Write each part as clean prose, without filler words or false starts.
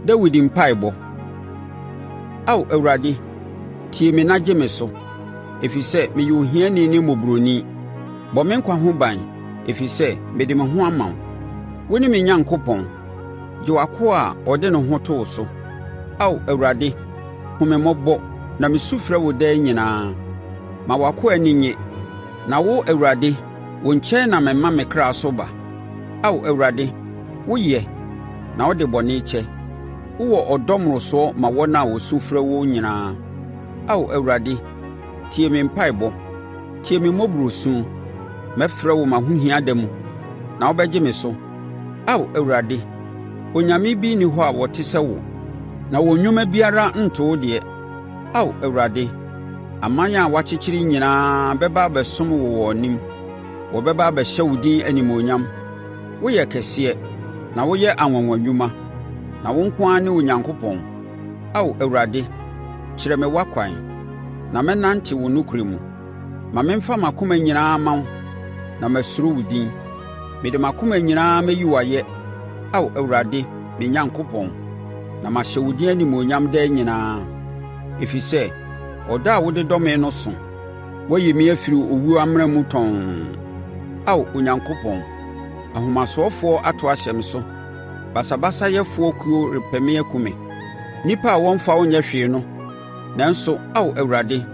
Dawid mpaebɔ. Ao Awurade, tie me na gye me so, ɛfiri sɛ meyɛ ohiani ne mmɔborɔni. Bɔ me nkwa ho ban, ɛfiri sɛ mede me ho ama wo. Wo ne me Onyankopɔn, gye w'akoa a ɔde ne ho too so. Ao Awurade, hu me mmɔbɔ na mesu frɛ wo daa nyinaa. Ma w'akoa ani nnye, na wo Awurade, wo nkyɛn na mema me kra so ba. Ao Awurade, woyɛ, na wode bɔne kyɛ. Wowɔ ɔdɔ mmorosoɔ ma wɔn a wɔsu frɛ wo nyinaa. Ao Awurade, tie me mpaeɛbɔ, tie me mmɔborɔ su. Mɛfrɛ wo m'ahohia da mu, na wobɛgye me so. Ao Awurade, onyame bi nni hɔ a wɔte sɛ wo, na wɔn nnwuma biara nto wo deɛ. Ao Awurade, aman a wɔakyekyere nyinaa bɛba abɛsom wo wɔ anim. Wɔbɛba abɛhyɛ wo din animuonyam. Woyɛ kɛseɛ, na woyɛ anwanwadwuma, na wo nko ara ne Onyankopɔn. Ao Awurade, kyerɛ me w'akwan, na mɛnante wo nokorɛ mu. Ma memfa m'akoma nyinaa ma wo, na masuro wo din. Mede m'akoma nyinaa mɛyi wo ayɛ, Ao Awurade, me Onyankopɔn, na mahyɛ wo din animuonyam daa nyinaa. Ɛfiri sɛ, ɔdɔ a wode dɔ me no so, woayi me afiri owuo amena mu tɔnn. Ao Onyankopɔn, ahomasoɔfoɔ ato ahyɛ me so, basabasayɛfoɔ kuo repɛ me akum me. Nnipa a wɔmfa wo nyɛ hwee no, nanso Ao Awurade,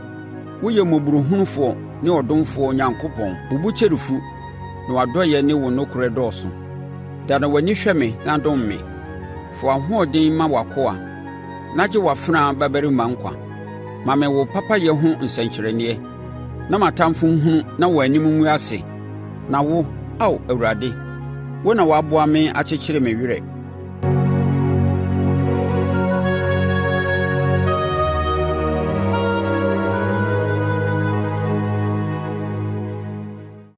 woyɛ mmɔborɔhunufoɔ ne ɔdomfoɔ Onyankopɔn. Wo bo kyɛre fu, na w'adɔeɛ ne wo nokorɛ dɔɔso. Dane w'ani hwɛ me na dom me. Fa w'ahoɔden ma w'akoa, na gye w'afenaa babarima nkwa. Ma me wo papayɛ ho nsɛnkyerɛnneɛ, na m'atamfo nhunu na wɔn anim ngu ase. Na wo, Ao Awurade, wo na wɔaboa me akyekyere me werɛ.